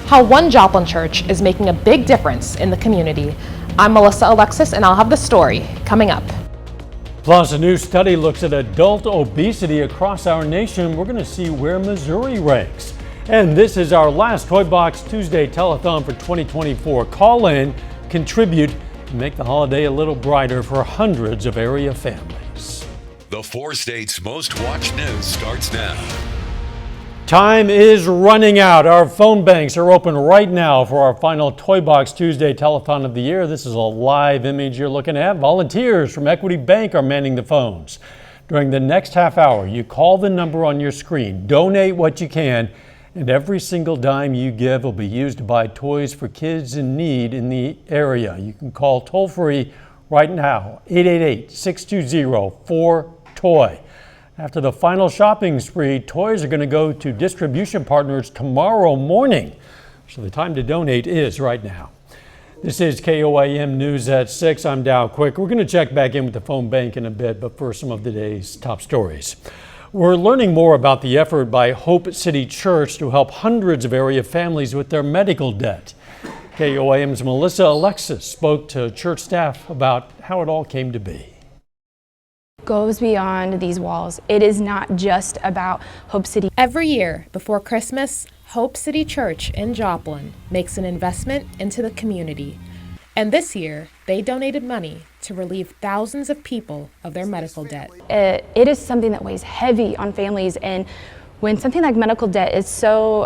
how one Joplin church is making a big difference in the community. I'm Melissa Alexis, and I'll have the story coming up. Plus, a new study looks at adult obesity across our nation. We're going to see where Missouri ranks. And this is our last Toy Box Tuesday telethon for 2024. Call in, contribute, and make the holiday a little brighter for hundreds of area families. The 4 states' most watched news starts now. Time is running out. Our phone banks are open right now for our final Toy Box Tuesday telethon of the year. This is a live image you're looking at. Volunteers from Equity Bank are manning the phones. During the next half hour, you call the number on your screen, donate what you can, and every single dime you give will be used to buy toys for kids in need in the area. You can call toll-free right now, 888-620-4TOY. After the final shopping spree, toys are going to go to distribution partners tomorrow morning. So the time to donate is right now. This is KOAM News at 6. I'm Dow Quick. We're going to check back in with the phone bank in a bit, but first, some of today's top stories. We're learning more about the effort by Hope City Church to help hundreds of area families with their medical debt. KOAM's Melissa Alexis spoke to church staff about how it all came to be. Goes beyond these walls. It is not just about Hope City. Every year before Christmas, Hope City Church in Joplin makes an investment into the community. And this year, they donated money to relieve thousands of people of their medical debt. It is something that weighs heavy on families, and when something like medical debt is so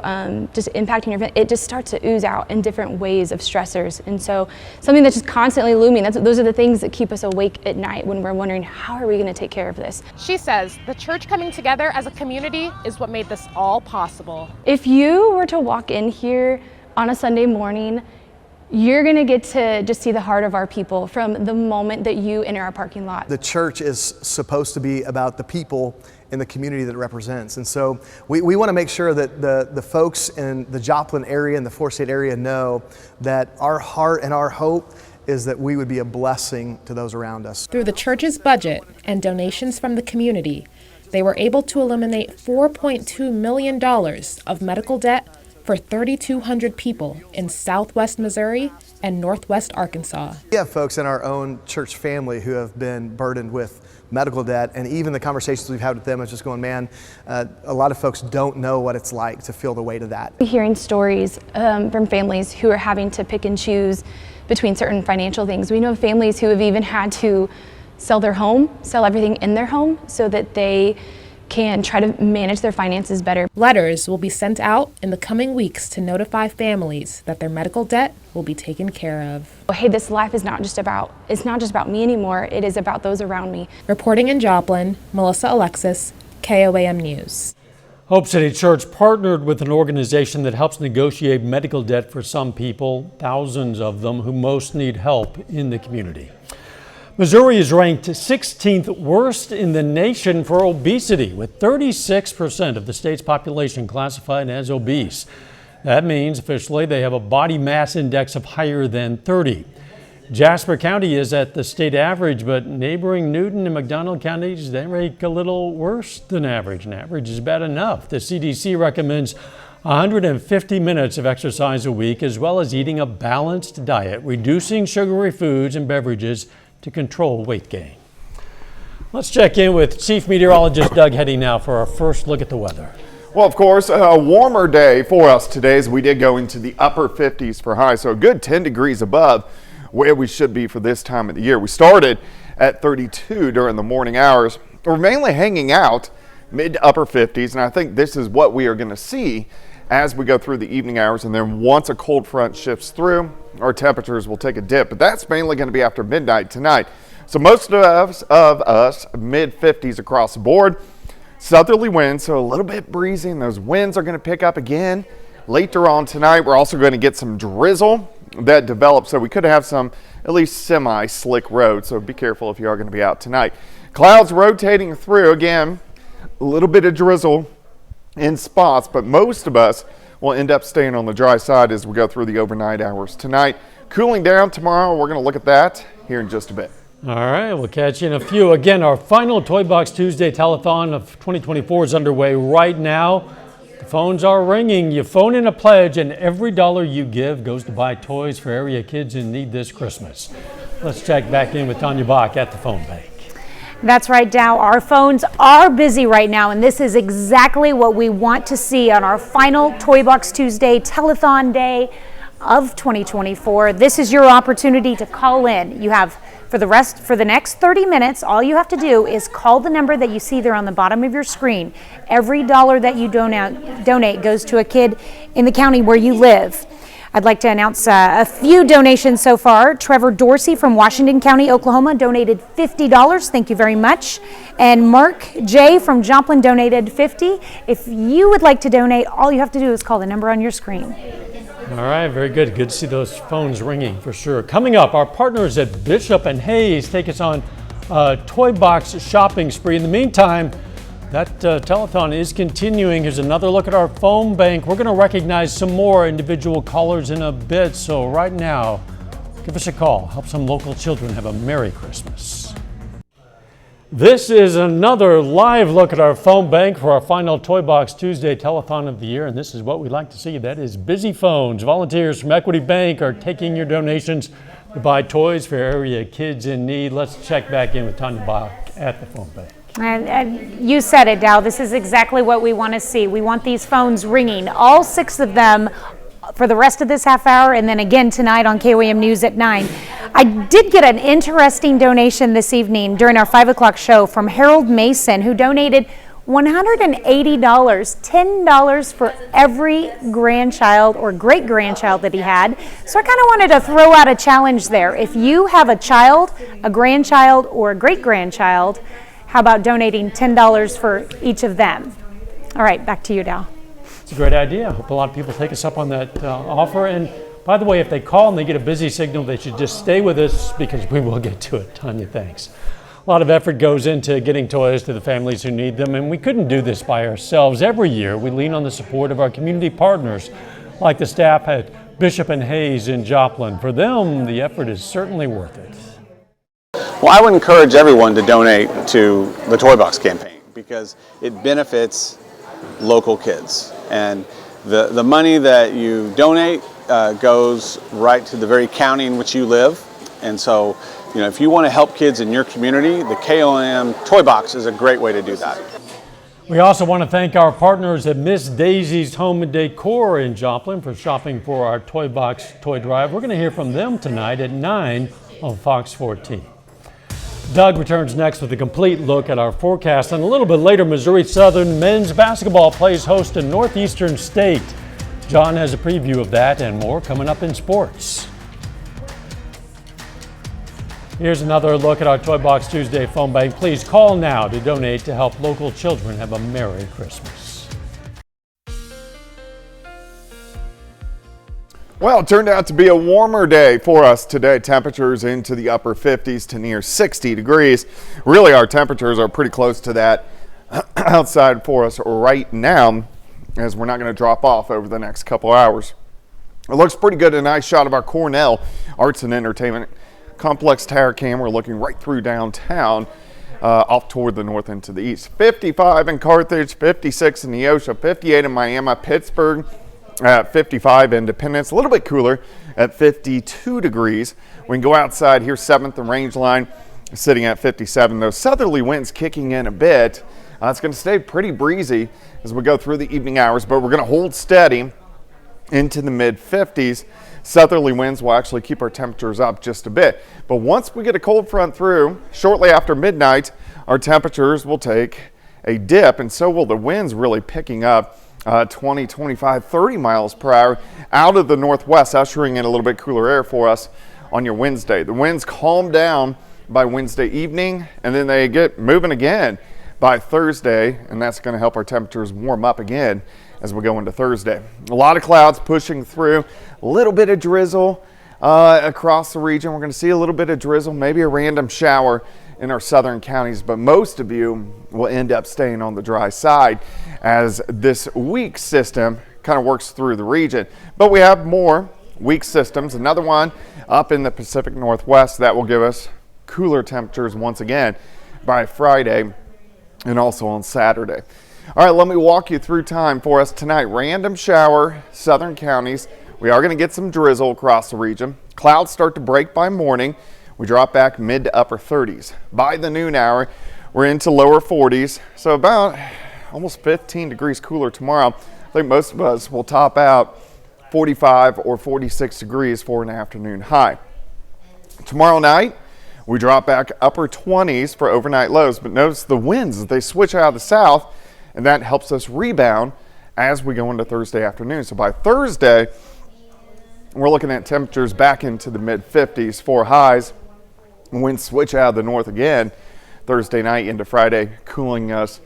just impacting your family, it just starts to ooze out in different ways of stressors. And so something that's just constantly looming, those are the things that keep us awake at night when we're wondering, how are we going to take care of this? She says the church coming together as a community is what made this all possible. If you were to walk in here on a Sunday morning, you're going to get to just see the heart of our people from the moment that you enter our parking lot. The church is supposed to be about the people in the community that it represents. And so we want to make sure that the folks in the Joplin area and the 4-state area know that our heart and our hope is that we would be a blessing to those around us. Through the church's budget and donations from the community, they were able to eliminate $4.2 million of medical debt for 3,200 people in Southwest Missouri and Northwest Arkansas. We have folks in our own church family who have been burdened with medical debt, and even the conversations we've had with them is just going, man, a lot of folks don't know what it's like to feel the weight of that. Hearing stories from families who are having to pick and choose between certain financial things. We know families who have even had to sell their home, sell everything in their home so that they can try to manage their finances better. Letters will be sent out in the coming weeks to notify families that their medical debt will be taken care of. Hey, this life is not just about me anymore. It is about those around me. Reporting in Joplin, Melissa Alexis, KOAM News. Hope City Church partnered with an organization that helps negotiate medical debt for some people, thousands of them who most need help in the community. Missouri is ranked 16th worst in the nation for obesity, with 36% of the state's population classified as obese. That means officially they have a body mass index of higher than 30. Jasper County is at the state average, but neighboring Newton and McDonald counties, they rank a little worse than average, and average is bad enough. The CDC recommends 150 minutes of exercise a week, as well as eating a balanced diet, reducing sugary foods and beverages to control weight gain. Let's check in with Chief Meteorologist Doug Heddy now for our first look at the weather. Well, of course, a warmer day for us today as we did go into the upper 50s for high, so a good 10 degrees above where we should be for this time of the year. We started at 32 during the morning hours. We're mainly hanging out mid to upper 50s, and I think this is what we are going to see as we go through the evening hours, and then once a cold front shifts through, our temperatures will take a dip, but that's mainly going to be after midnight tonight. So most of us mid 50s across the board. Southerly winds, so a little bit breezy, and those winds are going to pick up again later on tonight. We're also going to get some drizzle that develops, so we could have some at least semi-slick roads, so be careful if you are going to be out tonight. Clouds rotating through, again, a little bit of drizzle in spots, but most of us will end up staying on the dry side as we go through the overnight hours tonight. Cooling down tomorrow, we're going to look at that here in just a bit. All right, we'll catch you in a few. Again, our final Toy Box Tuesday telethon of 2024 is underway right now. The phones are ringing. You phone in a pledge, and every dollar you give goes to buy toys for area kids in need this Christmas. Let's check back in with Tanya Bach at the phone bank. That's right, Dow. Our phones are busy right now, and this is exactly what we want to see on our final Toy Box Tuesday telethon day of 2024. This is your opportunity to call in. You have for the next 30 minutes, all you have to do is call the number that you see there on the bottom of your screen. Every dollar that you donate goes to a kid in the county where you live. I'd like to announce a few donations so far. Trevor Dorsey from Washington County, Oklahoma donated $50. Thank you very much. And Mark J. from Joplin donated $50. If you would like to donate, all you have to do is call the number on your screen. All right, very good. Good to see those phones ringing for sure. Coming up, our partners at Bishop and Hayes take us on a toy box shopping spree. In the meantime, that telethon is continuing. Here's another look at our phone bank. We're going to recognize some more individual callers in a bit. So right now, give us a call. Help some local children have a Merry Christmas. This is another live look at our phone bank for our final Toy Box Tuesday telethon of the year, and this is what we like to see. That is busy phones. Volunteers from Equity Bank are taking your donations to buy toys for area kids in need. Let's check back in with Tanya Bach at the phone bank. And you said it, Dow. This is exactly what we want to see. We want these phones ringing, all 6 of them, for the rest of this half hour, and then again tonight on KOAM News at 9. I did get an interesting donation this evening during our 5 o'clock show from Harold Mason, who donated $180, $10 for every grandchild or great-grandchild that he had. So I kind of wanted to throw out a challenge there. If you have a child, a grandchild, or a great-grandchild, how about donating $10 for each of them? All right, back to you, Dow. It's a great idea. I hope a lot of people take us up on that offer. And by the way, if they call and they get a busy signal, they should just stay with us because we will get to it. Tanya, thanks. A lot of effort goes into getting toys to the families who need them, and we couldn't do this by ourselves. Every year, we lean on the support of our community partners, like the staff at Bishop and Hayes in Joplin. For them, the effort is certainly worth it. Well, I would encourage everyone to donate to the Toy Box campaign because it benefits local kids. And the money that you donate goes right to the very county in which you live. And so, if you want to help kids in your community, the KOAM Toy Box is a great way to do that. We also want to thank our partners at Miss Daisy's Home and Decor in Joplin for shopping for our Toy Box Toy Drive. We're going to hear from them tonight at 9 on Fox 14. Doug returns next with a complete look at our forecast. And a little bit later, Missouri Southern men's basketball plays host to Northeastern State. John has a preview of that and more coming up in sports. Here's another look at our Toy Box Tuesday phone bank. Please call now to donate to help local children have a Merry Christmas. Well, it turned out to be a warmer day for us today. Temperatures into the upper 50s to near 60 degrees. Really, our temperatures are pretty close to that outside for us right now, as we're not going to drop off over the next couple hours. It looks pretty good. A nice shot of our Cornell Arts and Entertainment Complex tower camera looking right through downtown, off toward the north and to the east. 55 in Carthage, 56 in Neosho, 58 in Miami, Pittsburgh, at 55, Independence, a little bit cooler at 52 degrees. We can go outside here, 7th and Rangeline sitting at 57. Those southerly winds kicking in a bit. It's going to stay pretty breezy as we go through the evening hours, but we're going to hold steady into the mid 50s. Southerly winds will actually keep our temperatures up just a bit. But once we get a cold front through, shortly after midnight, our temperatures will take a dip, and so will the winds really picking up. 20, 25, 30 miles per hour out of the northwest, ushering in a little bit cooler air for us on your Wednesday. The winds calm down by Wednesday evening, and then they get moving again by Thursday, and that's going to help our temperatures warm up again as we go into Thursday. A lot of clouds pushing through, a little bit of drizzle across the region. We're going to see a little bit of drizzle, maybe a random shower in our southern counties, but most of you will end up staying on the dry side as this weak system kind of works through the region. But we have more weak systems, another one up in the Pacific Northwest that will give us cooler temperatures once again by Friday and also on Saturday. All right, let me walk you through time for us tonight. Random shower, southern counties. We are going to get some drizzle across the region. Clouds start to break by morning. We drop back mid to upper 30s. By the noon hour, we're into lower 40s, so about almost 15 degrees cooler tomorrow. I think most of us will top out 45 or 46 degrees for an afternoon high. Tomorrow night, we drop back upper 20s for overnight lows, but notice the winds, they switch out of the south, and that helps us rebound as we go into Thursday afternoon. So by Thursday, we're looking at temperatures back into the mid 50s for highs. Winds switch out of the north again Thursday night into Friday, cooling us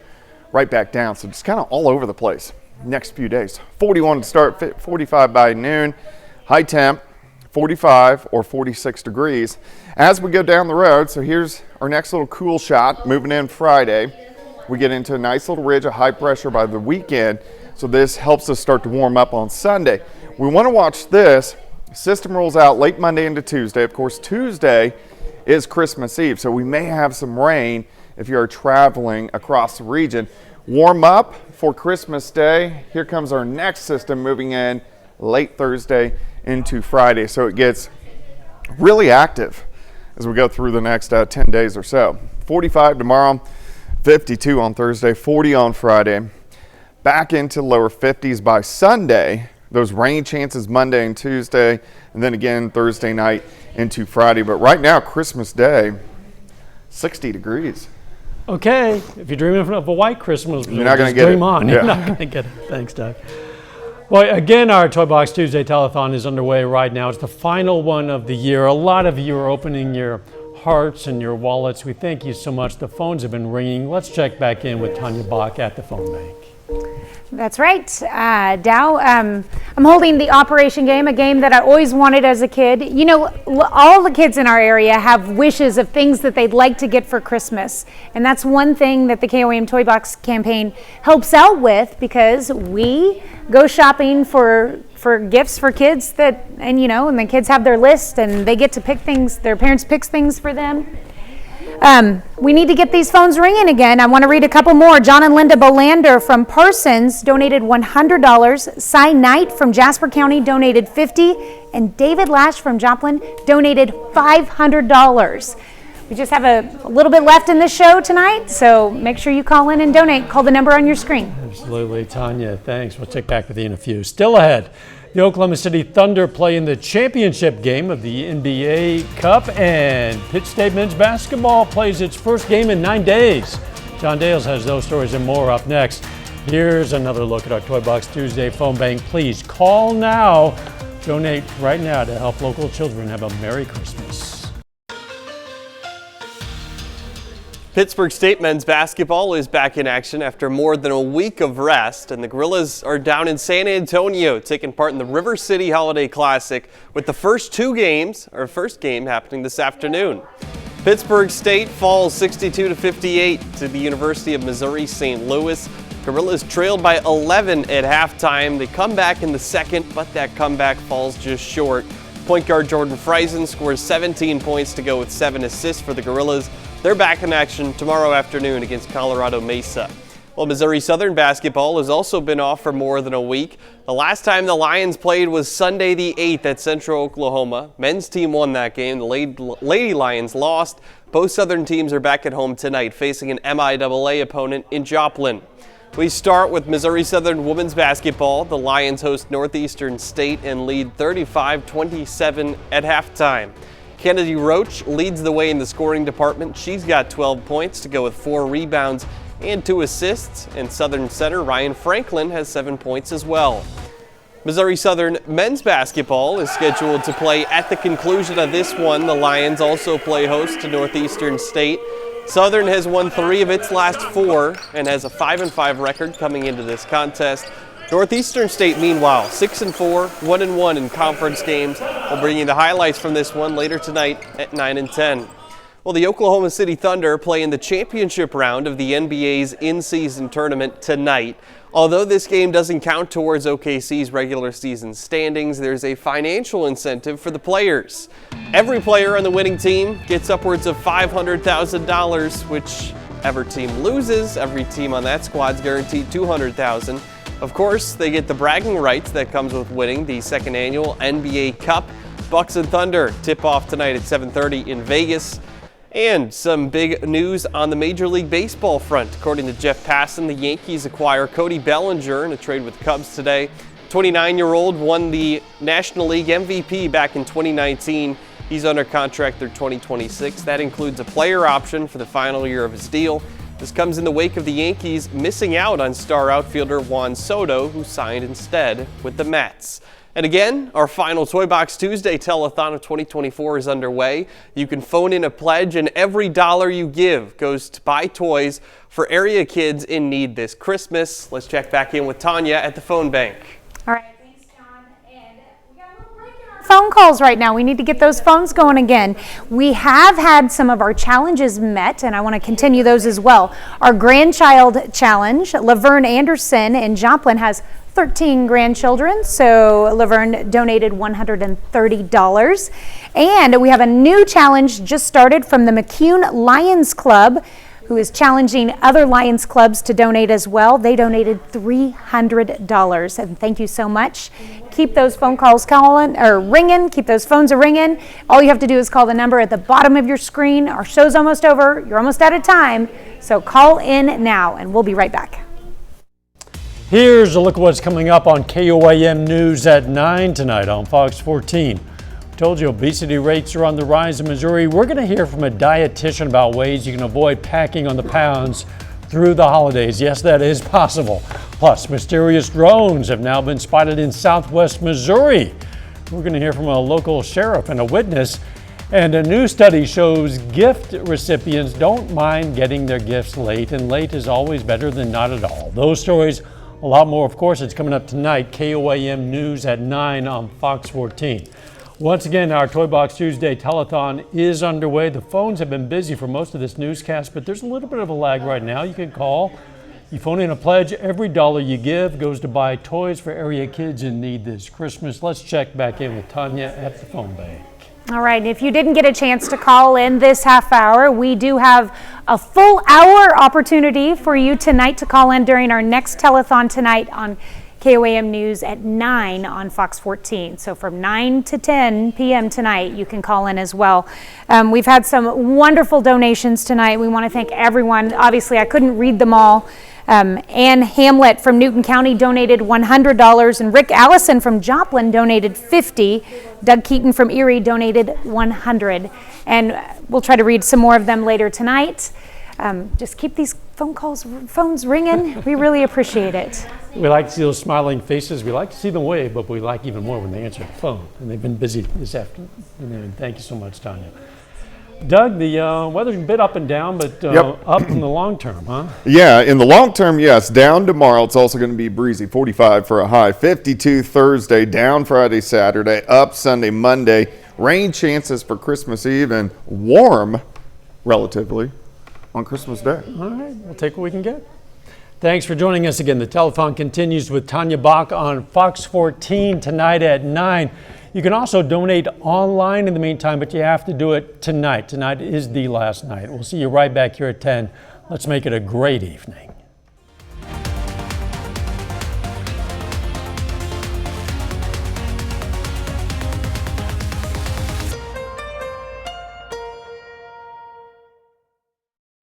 right back down. So just kind of all over the place next few days. 41 to start, 45 by noon. High temp, 45 or 46 degrees. As we go down the road, so here's our next little cool shot moving in Friday. We get into a nice little ridge of high pressure by the weekend. So this helps us start to warm up on Sunday. We want to watch this. System rolls out late Monday into Tuesday. Of course, Tuesday is Christmas Eve, so we may have some rain if you're traveling across the region. Warm up for Christmas Day. Here comes our next system moving in late Thursday into Friday, so it gets really active as we go through the next 10 days or so. 45 tomorrow, 52 on Thursday, 40 on Friday. Back into lower 50s by Sunday. Those rain chances Monday and Tuesday, and then again Thursday night into Friday. But right now, Christmas Day, 60 degrees. Okay, if you're dreaming of a white Christmas, you're not going to get dream it. on. Yeah. You're not going to get it. Thanks, Doug. Well, again, our Toy Box Tuesday telethon is underway right now. It's the final one of the year. A lot of you are opening your hearts and your wallets. We thank you so much. The phones have been ringing. Let's check back in with Tanya Bach at the phone bank. That's right, Dow. I'm holding the Operation game, a game that I always wanted as a kid. You know, all the kids in our area have wishes of things that they'd like to get for Christmas. And that's one thing that the KOAM Toy Box campaign helps out with, because we go shopping for gifts for kids that, and the kids have their list and they get to pick things, their parents pick things for them. We need to get these phones ringing again. I want to read a couple more. John and Linda Bolander from Parsons donated $100. Cy Knight from Jasper County donated $50. And David Lash from Joplin donated $500. We just have a little bit left in this show tonight, so make sure you call in and donate. Call the number on your screen. Absolutely, Tanya. Thanks. We'll check back with you in a few. Still ahead, the Oklahoma City Thunder play in the championship game of the NBA Cup, and Pitt State men's basketball plays its first game in 9 days. John Dales has those stories and more up next. Here's another look at our Toy Box Tuesday phone bank. Please call now. Donate right now to help local children have a Merry Christmas. Pittsburgh State men's basketball is back in action after more than a week of rest, and the Gorillas are down in San Antonio taking part in the River City Holiday Classic, with the first game happening this afternoon. Pittsburgh State falls 62-58 to the University of Missouri St. Louis. Gorillas trailed by 11 at halftime. They come back in the second, but that comeback falls just short. Point guard Jordan Friesen scores 17 points to go with 7 assists for the Gorillas. They're back in action tomorrow afternoon against Colorado Mesa. Well, Missouri Southern basketball has also been off for more than a week. The last time the Lions played was Sunday the 8th at Central Oklahoma. Men's team won that game. The Lady Lions lost. Both Southern teams are back at home tonight, facing an MIAA opponent in Joplin. We start with Missouri Southern women's basketball. The Lions host Northeastern State and lead 35-27 at halftime. Kennedy Roach leads the way in the scoring department. She's got 12 points to go with 4 rebounds and 2 assists. And Southern center Ryan Franklin has 7 points as well. Missouri Southern men's basketball is scheduled to play at the conclusion of this one. The Lions also play host to Northeastern State. Southern has won 3 of its last 4 and has a 5-5 record coming into this contest. Northeastern State, meanwhile, 6-4, 1-1 in conference games. We'll bring you the highlights from this one later tonight at 9 and 10. Well, the Oklahoma City Thunder play in the championship round of the NBA's in-season tournament tonight. Although this game doesn't count towards OKC's regular season standings, there's a financial incentive for the players. Every player on the winning team gets upwards of $500,000, which Whichever team loses, every team on that squad's guaranteed $200,000. Of course, they get the bragging rights that comes with winning the second annual NBA Cup. Bucks and Thunder tip off tonight at 7:30 in Vegas. And some big news on the Major League Baseball front. According to Jeff Passan, the Yankees acquire Cody Bellinger in a trade with Cubs today. 29-year-old won the National League MVP back in 2019. He's under contract through 2026. That includes a player option for the final year of his deal. This comes in the wake of the Yankees missing out on star outfielder Juan Soto, who signed instead with the Mets. And again, our final Toy Box Tuesday telethon of 2024 is underway. You can phone in a pledge, and every dollar you give goes to buy toys for area kids in need this Christmas. Let's check back in with Tanya at the phone bank. All right, thanks, John. And we got a little break in our phone calls right now. We need to get those phones going again. We have had some of our challenges met, and I want to continue those as well. Our grandchild challenge, Laverne Anderson in Joplin has 13 grandchildren, so Laverne donated $130. And we have a new challenge just started from the McCune Lions Club, who is challenging other Lions clubs to donate as well. They donated $300, and thank you so much. Keep those phone calls ringing. Keep those phones ringing. All you have to do is call the number at the bottom of your screen. Our show's almost over. You're almost out of time, so call in now, and we'll be right back. Here's a look at what's coming up on KOAM News at 9 tonight on Fox 14. We told you obesity rates are on the rise in Missouri. We're going to hear from a dietitian about ways you can avoid packing on the pounds through the holidays. Yes, that is possible. Plus, mysterious drones have now been spotted in southwest Missouri. We're going to hear from a local sheriff and a witness. And a new study shows gift recipients don't mind getting their gifts late, and late is always better than not at all. Those stories, a lot more, of course, it's coming up tonight. KOAM News at 9 on Fox 14. Once again, our Toy Box Tuesday telethon is underway. The phones have been busy for most of this newscast, but there's a little bit of a lag right now. You can call. You phone in a pledge. Every dollar you give goes to buy toys for area kids in need this Christmas. Let's check back in with Tanya at the phone bank. All right, if you didn't get a chance to call in this half hour, we do have a full hour opportunity for you tonight to call in during our next telethon tonight on KOAM News at 9 on Fox 14. So from 9 to 10 p.m. tonight, you can call in as well. We've had some wonderful donations tonight. We want to thank everyone. Obviously, I couldn't read them all. Ann Hamlet from Newton County donated $100, and Rick Allison from Joplin donated $50. Doug Keaton from Erie donated $100. And we'll try to read some more of them later tonight. Just keep these phones ringing. We really appreciate it. We like to see those smiling faces. We like to see them wave, but we like even more when they answer the phone. And they've been busy this afternoon. Thank you so much, Tanya. Doug, the weather's a bit up and down, but up in the long term, huh? Yeah, in the long term, yes. Down tomorrow. It's also going to be breezy, 45 for a high. 52 Thursday, down Friday, Saturday, up Sunday, Monday. Rain chances for Christmas Eve, and warm, relatively, on Christmas Day. All right, we'll take what we can get. Thanks for joining us again. The telethon continues with Tanya Bach on Fox 14 tonight at 9. You can also donate online in the meantime, but you have to do it tonight. Tonight is the last night. We'll see you right back here at 10. Let's make it a great evening.